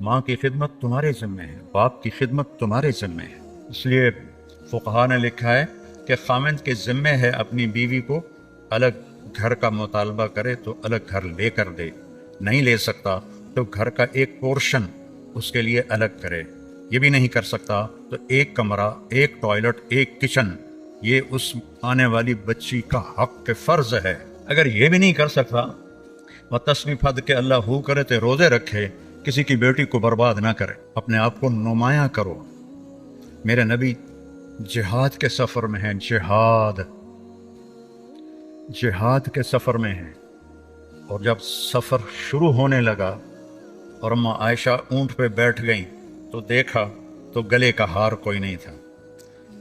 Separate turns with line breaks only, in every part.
ماں کی خدمت تمہارے ذمہ ہے، باپ کی خدمت تمہارے ذمہ ہے۔ اس لیے فقہا نے لکھا ہے کہ خامند کے ذمہ ہے اپنی بیوی کو الگ گھر کا مطالبہ کرے تو الگ گھر لے کر دے، نہیں لے سکتا تو گھر کا ایک پورشن اس کے لیے الگ کرے، یہ بھی نہیں کر سکتا تو ایک کمرہ، ایک ٹوائلٹ، ایک کچن، یہ اس آنے والی بچی کا حق فرض ہے۔ اگر یہ بھی نہیں کر سکتا، وہ تسبیح پھد کے اللہ ہو کرے تو روزے رکھے، کسی کی بیٹی کو برباد نہ کرے، اپنے آپ کو نمایاں کرو۔ میرے نبی جہاد کے سفر میں ہیں، جہاد کے سفر میں ہیں، اور جب سفر شروع ہونے لگا اور اماں عائشہ اونٹ پہ بیٹھ گئیں تو دیکھا تو گلے کا ہار کوئی نہیں تھا۔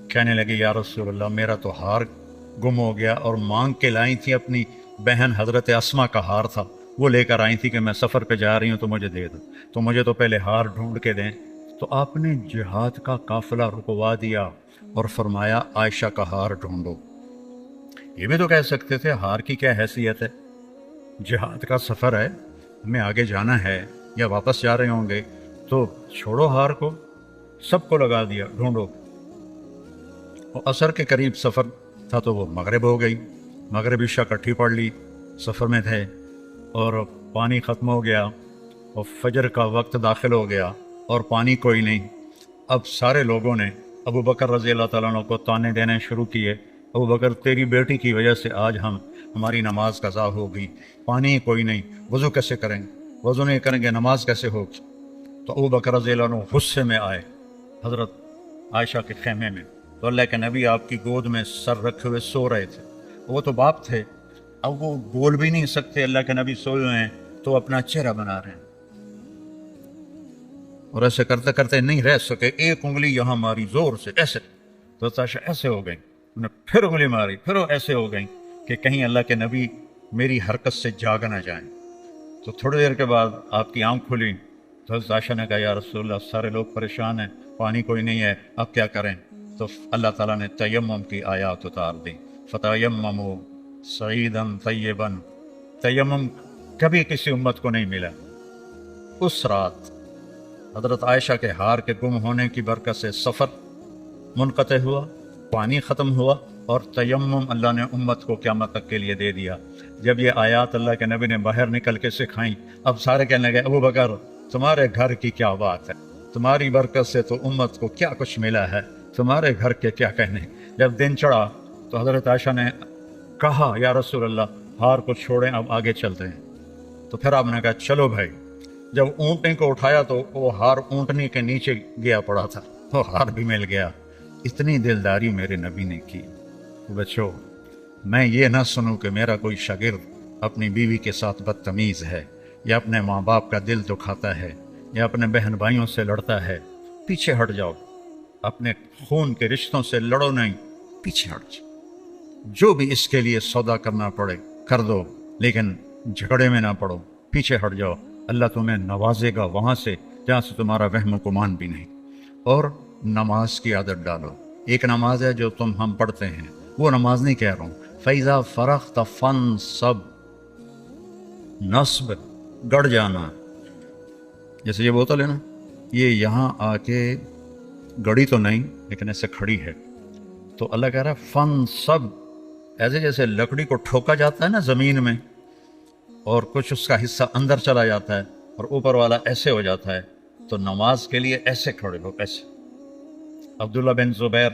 کہنے لگی یا رسول اللہ میرا تو ہار گم ہو گیا، اور مانگ کے لائی تھی اپنی بہن حضرت اسما کا ہار تھا، وہ لے کر آئی تھی کہ میں سفر پہ جا رہی ہوں تو مجھے دے دو، تو مجھے تو پہلے ہار ڈھونڈ کے دیں۔ تو آپ نے جہاد کا قافلہ رکوا دیا اور فرمایا عائشہ کا ہار ڈھونڈو۔ یہ بھی تو کہہ سکتے تھے ہار کی کیا حیثیت ہے، جہاد کا سفر ہے، ہمیں آگے جانا ہے یا واپس جا رہے ہوں گے، تو چھوڑو ہار کو، سب کو لگا دیا، ڈھونڈو۔ اور عصر کے قریب سفر تھا تو وہ مغرب ہو گئی، مغرب عشاء کٹھی پڑھ لی، سفر میں تھے اور پانی ختم ہو گیا اور فجر کا وقت داخل ہو گیا اور پانی کوئی نہیں۔ اب سارے لوگوں نے ابو بکر رضی اللہ تعالیٰ عنہ کو تانے دینے شروع کیے، ابو بکر تیری بیٹی کی وجہ سے آج ہماری نماز قضا ہو گئی، پانی کوئی نہیں، وضو کیسے کریں گے، وضو نہیں کریں گے نماز کیسے ہوگی؟ تو ابو بکر رضی اللہ عنہ غصے میں آئے حضرت عائشہ کے خیمے میں، تو اللہ کے نبی آپ کی گود میں سر رکھے ہوئے سو رہے تھے، وہ تو باپ تھے، اب وہ بول بھی نہیں سکتے، اللہ کے نبی سوئے ہوئے ہیں تو اپنا چہرہ بنا رہے ہیں، اور ایسے کرتے کرتے نہیں رہ سکے، ایک انگلی یہاں ماری زور سے ایسے، تو عائشہ ایسے ہو گئی، انہیں پھر انگلی ماری، پھر وہ ایسے ہو گئی کہ کہیں اللہ کے نبی میری حرکت سے جاگ نہ جائیں۔ تو تھوڑی دیر کے بعد آپ کی آنکھ کھلی تو حضرت عائشہ نے کہا یا رسول اللہ سارے لوگ پریشان ہیں، پانی کوئی نہیں ہے، اب کیا کریں؟ تو اللہ تعالیٰ نے تیمم کی آیات اتار دی، فتیمموا صعیدا طیبا، تیمم کبھی کسی امت کو نہیں ملا۔ اس رات حضرت عائشہ کے ہار کے گم ہونے کی برکت سے سفر منقطع ہوا، پانی ختم ہوا، اور تیمم اللہ نے امت کو قیامت تک کے لیے دے دیا۔ جب یہ آیات اللہ کے نبی نے باہر نکل کے سکھائیں، اب سارے کہنے لگے ابو بکر تمہارے گھر کی کیا بات ہے، تمہاری برکت سے تو امت کو کیا کچھ ملا ہے، تمہارے گھر کے کیا کہنے۔ جب دن چڑھا تو حضرت عائشہ نے کہا یا رسول اللہ ہار کو چھوڑیں، اب آگے چلتے ہیں۔ تو پھر آپ نے کہا چلو بھائی۔ جب اونٹنی کو اٹھایا تو وہ ہار اونٹنی کے نیچے گیا پڑا تھا، تو ہار بھی مل گیا۔ اتنی دلداری میرے نبی نے کی۔ بچوں، میں یہ نہ سنوں کہ میرا کوئی شاگرد اپنی بیوی کے ساتھ بدتمیز ہے، یا اپنے ماں باپ کا دل دکھاتا ہے، یا اپنے بہن بھائیوں سے لڑتا ہے۔ پیچھے ہٹ جاؤ، اپنے خون کے رشتوں سے لڑو نہیں، پیچھے ہٹ جاؤ۔ جو بھی اس کے لیے سودا کرنا پڑے کر دو، لیکن جھگڑے میں نہ پڑو، پیچھے ہٹ جاؤ۔ اللہ تمہیں نوازے گا وہاں سے جہاں سے تمہارا وہم و گمان بھی نہیں۔ اور نماز کی عادت ڈالو۔ ایک نماز ہے جو ہم پڑھتے ہیں، وہ نماز نہیں کہہ رہا ہوں، فَإِذَا فَرَغْتَ فَانْصَبْ، نصب گڑ جانا، جیسے یہ بوتل ہے نا، یہ یہاں آ کے گڑی تو نہیں لیکن ایسے کھڑی ہے، تو اللہ کہہ رہا ہے فَانْصَبْ، ایسے جیسے لکڑی کو ٹھوکا جاتا ہے نا زمین میں، اور کچھ اس کا حصہ اندر چلا جاتا ہے اور اوپر والا ایسے ہو جاتا ہے، تو نماز کے لیے ایسے کھڑے ہو، ایسے۔ عبداللہ بن زبیر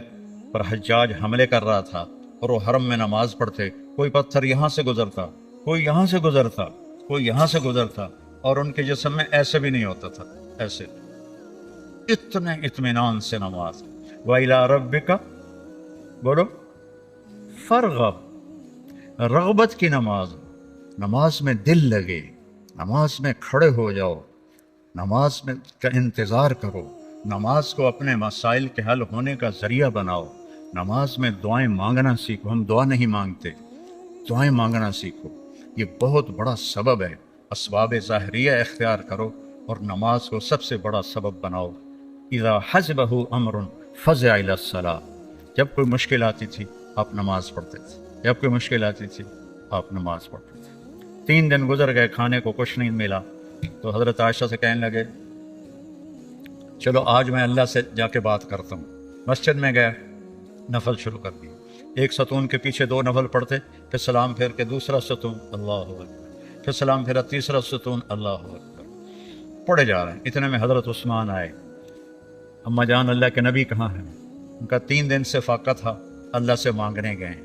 پر حجاج حملے کر رہا تھا اور وہ حرم میں نماز پڑھتے، کوئی پتھر یہاں سے گزرتا، کوئی یہاں سے گزرتا، کوئی یہاں سے گزرتا، اور ان کے جسم میں ایسے بھی نہیں ہوتا تھا، ایسے۔ اتنے اطمینان سے نماز۔ وَإِلَىٰ رَبِّكَ، بولو، فَارْغَب، رغبت کی نماز، نماز میں دل لگے، نماز میں کھڑے ہو جاؤ، نماز میں کا انتظار کرو، نماز کو اپنے مسائل کے حل ہونے کا ذریعہ بناؤ، نماز میں دعائیں مانگنا سیکھو۔ ہم دعا نہیں مانگتے، دعائیں مانگنا سیکھو، یہ بہت بڑا سبب ہے۔ اسباب ظاہریہ اختیار کرو اور نماز کو سب سے بڑا سبب بناؤ۔ اذا حزبہ امر فزع الی الصلاۃ، جب کوئی مشکل آتی تھی آپ نماز پڑھتے تھے، جب کوئی مشکل آتی تھی آپ نماز پڑھتے تھے۔ 3 دن گزر گئے، کھانے کو کچھ نہیں ملا، تو حضرت عائشہ سے کہنے لگے چلو آج میں اللہ سے جا کے بات کرتا ہوں. مسجد میں گیا, نفل شروع کر دی. ایک ستون کے پیچھے 2 نفل پڑھتے, پھر سلام پھیر کے دوسرا ستون, اللہ اکبر, پھر سلام پھیرا تیسرا ستون, اللہ اکبر, پڑھے جا رہے ہیں. اتنے میں حضرت عثمان آئے. اماں جان اللہ کے نبی کہاں ہیں؟ ان کا 3 دن سے فاقہ تھا, اللہ سے مانگنے گئے.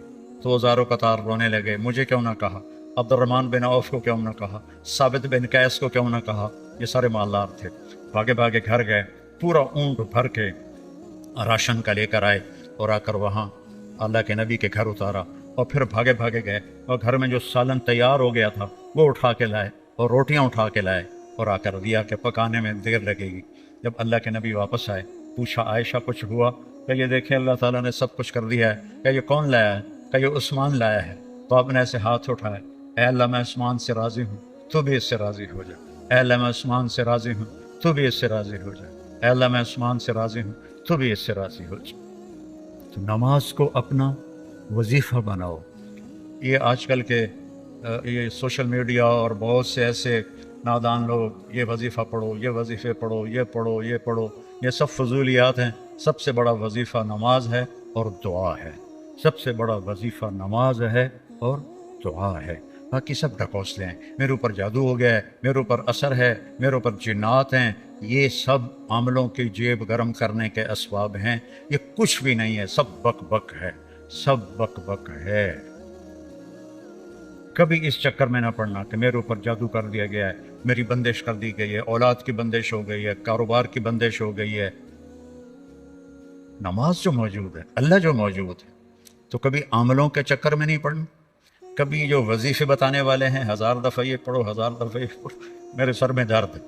تو ہزاروں قطار رونے لگے, مجھے کیوں نہ کہا, عبد الرحمن بن عوف کو کیوں نہ کہا, ثابت بن قیس کو کیوں نہ کہا. یہ سارے مالدار تھے. بھاگے بھاگے گھر گئے, پورا اونٹ بھر کے راشن کا لے کر آئے, اور آ کر وہاں اللہ کے نبی کے گھر اتارا. اور پھر بھاگے بھاگے گئے, اور گھر میں جو سالن تیار ہو گیا تھا وہ اٹھا کے لائے, اور روٹیاں اٹھا کے لائے, اور آ کر دیا کہ پکانے میں دیر لگے گی. جب اللہ کے نبی واپس آئے, پوچھا عائشہ کچھ ہوا؟ کہ یہ دیکھیں اللہ تعالیٰ نے سب کچھ کر دیا ہے. کہ یہ کون لایا ہے؟ کہ یہ عثمان لایا ہے. تو آپ نے ایسے ہاتھ اٹھائے, اے اللہ میں عثمان سے راضی ہوں, تو بھی اس سے راضی ہو جا. اے اللہ میں عثمان سے راضی ہوں, تو بھی اس سے راضی ہو جا. اے اللہ میں عثمان سے راضی ہوں, تو بھی اس سے راضی ہو جا. تو نماز کو اپنا وظیفہ بناؤ. یہ آج کل کے یہ سوشل میڈیا اور بہت سے ایسے نادان لوگ, یہ وظیفہ پڑھو, یہ وظیفے پڑھو, یہ پڑھو, یہ پڑھو, یہ سب فضولیات ہیں. سب سے بڑا وظیفہ نماز ہے اور دعا ہے. سب سے بڑا وظیفہ نماز ہے اور دعا ہے. باقی سب ڈھکوسلے ہیں, میرے اوپر جادو ہو گیا ہے, میرے اوپر اثر ہے, میرے اوپر جنات ہیں. یہ سب عاملوں کی جیب گرم کرنے کے اسباب ہیں. یہ کچھ بھی نہیں ہے, سب بک بک ہے, سب بک بک ہے. کبھی اس چکر میں نہ پڑنا کہ میرے اوپر جادو کر دیا گیا ہے, میری بندش کر دی گئی ہے, اولاد کی بندش ہو گئی ہے, کاروبار کی بندش ہو گئی ہے. نماز جو موجود ہے, اللہ جو موجود ہے, تو کبھی عاملوں کے چکر میں نہیں پڑنا. کبھی جو وظیفے بتانے والے ہیں 1000 دفعہ یہ پڑھو, 1000 دفعہ یہ پڑھو, میرے سر میں درد ہے.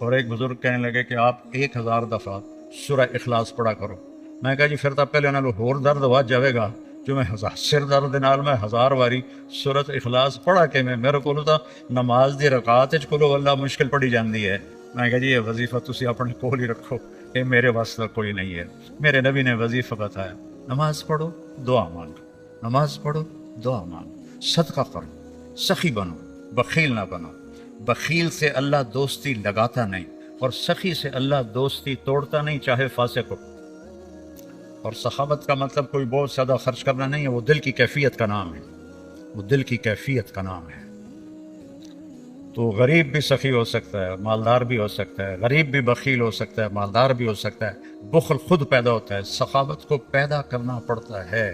اور ایک بزرگ کہنے لگے کہ آپ 1000 دفعہ سورہ اخلاص پڑھا کرو. میں کہا جی پھر تو پہلے انہوں ہور درد ہوا جاوے گا جو میں سر درد نال میں 1000 واری سورۃ اخلاص پڑھا کے میرے کو تو نماز دی رکعت وچ کلو اللہ مشکل پڑی جاندی ہے. میں کہا جی یہ وظیفہ تسی اپنے کول ہی رکھو, یہ میرے واسطے کوئی نہیں ہے. میرے نبی نے وظیفہ بتایا, نماز پڑھو دعا مانگو, نماز پڑھو دعا مانگو, صدقہ کرو, سخی بنو, بخیل نہ بنو. بخیل سے اللہ دوستی لگاتا نہیں, اور سخی سے اللہ دوستی توڑتا نہیں, چاہے فاسق ہو. اور سخاوت کا مطلب کوئی بہت زیادہ خرچ کرنا نہیں ہے, وہ دل کی کیفیت کا نام ہے, وہ دل کی کیفیت کا نام ہے. تو غریب بھی سخی ہو سکتا ہے, مالدار بھی ہو سکتا ہے, غریب بھی بخیل ہو سکتا ہے, مالدار بھی ہو سکتا ہے. بخل خود پیدا ہوتا ہے, سخاوت کو پیدا کرنا پڑتا ہے.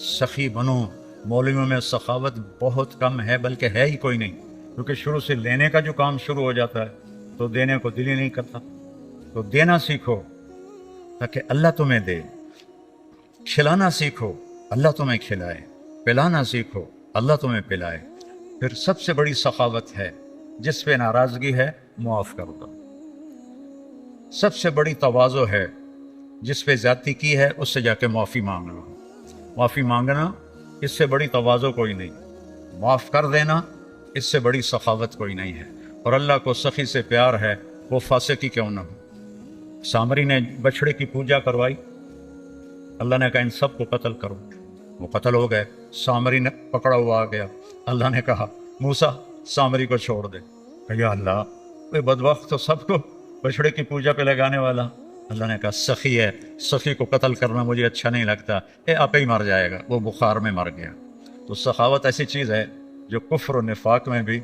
سخی بنو. مولویوں میں سخاوت بہت کم ہے, بلکہ ہے ہی کوئی نہیں, کیونکہ شروع سے لینے کا جو کام شروع ہو جاتا ہے تو دینے کو دل ہی نہیں کرتا. تو دینا سیکھو تاکہ اللہ تمہیں دے, کھلانا سیکھو اللہ تمہیں کھلائے, پلانا سیکھو اللہ تمہیں پلائے. پھر سب سے بڑی سخاوت ہے جس پہ ناراضگی ہے معاف کر دو. سب سے بڑی تواضع ہے جس پہ زیادتی کی ہے اس سے جا کے معافی مانگ لو. معافی مانگنا اس سے بڑی تواضع کوئی نہیں, معاف کر دینا اس سے بڑی سخاوت کوئی نہیں ہے. اور اللہ کو سخی سے پیار ہے, وہ فاسق ہی کیوں نہ ہو. سامری نے بچڑے کی پوجا کروائی, اللہ نے کہا ان سب کو قتل کرو, وہ قتل ہو گئے. سامری نے پکڑا ہوا آ گیا, اللہ نے کہا موسیٰ سامری کو چھوڑ دے. کہ یا اللہ وہ بدبخت تو سب کو بچڑے کی پوجا پہ لگانے والا. اللہ نے کہا سخی ہے, سخی کو قتل کرنا مجھے اچھا نہیں لگتا, آپ ہی مر جائے گا. وہ بخار میں مر گیا. تو سخاوت ایسی چیز ہے جو کفر و نفاق میں بھی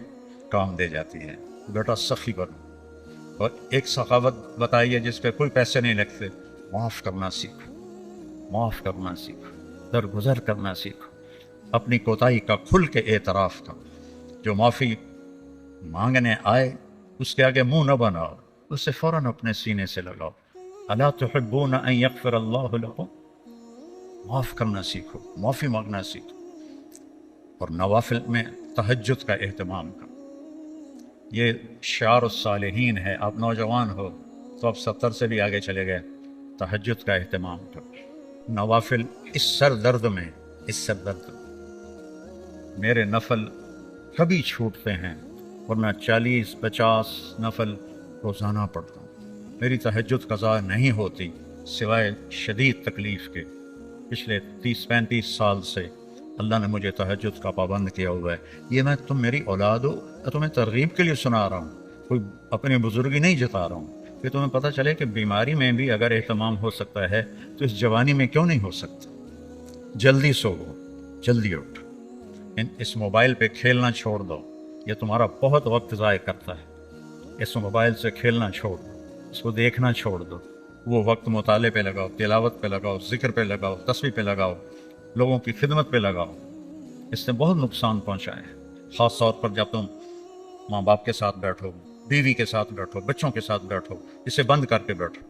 کام دے جاتی ہے. بیٹا سخی بنو. اور ایک سخاوت بتائیے جس پہ کوئی پیسے نہیں لگتے, معاف کرنا سیکھو, معاف کرنا سیکھو, درگزر کرنا سیکھو, اپنی کوتاہی کا کھل کے اعتراف کا. جو معافی مانگنے آئے اس کے آگے منہ نہ بناؤ, اسے فوراً اپنے سینے سے لگاؤ. الا تحبون ان یغفر اللہ لکم. معاف کرنا سیکھو, معافی مانگنا سیکھو. اور نوافل میں تہجد کا اہتمام کرو. یہ شعار الصالحین ہے. آپ نوجوان ہو تو آپ 70 سے بھی آگے چلے گئے. تہجد کا اہتمام کرو. نوافل اس سر درد میں, اس سر درد میں میرے نفل کبھی چھوٹتے ہیں, ورنہ 40-50 نفل روزانہ پڑھتا ہوں. میری تہجد قضا نہیں ہوتی سوائے شدید تکلیف کے. پچھلے 30-35 سال سے اللہ نے مجھے تہجد کا پابند کیا ہوا ہے. یہ تم میری اولاد ہو, تمہیں ترغیب کے لیے سنا رہا ہوں, کوئی اپنی بزرگی نہیں جتا رہا ہوں. کہ تمہیں پتہ چلے کہ بیماری میں بھی اگر اہتمام ہو سکتا ہے تو اس جوانی میں کیوں نہیں ہو سکتا. جلدی سو، جلدی اٹھ. اس موبائل پہ کھیلنا چھوڑ دو، یہ تمہارا بہت وقت ضائع کرتا ہے. اس موبائل سے کھیلنا چھوڑ دو، اس کو دیکھنا چھوڑ دو. وہ وقت مطالعے پہ لگاؤ، تلاوت پہ لگاؤ، ذکر پہ لگاؤ، تسبیح پہ لگاؤ، لوگوں کی خدمت پہ لگاؤ. اس نے بہت نقصان پہنچا ہے، خاص طور پر جب تم ماں باپ کے ساتھ بیٹھو، بیوی کے ساتھ بیٹھو، بچوں کے ساتھ بیٹھو. اسے بند کر کے بیٹھو.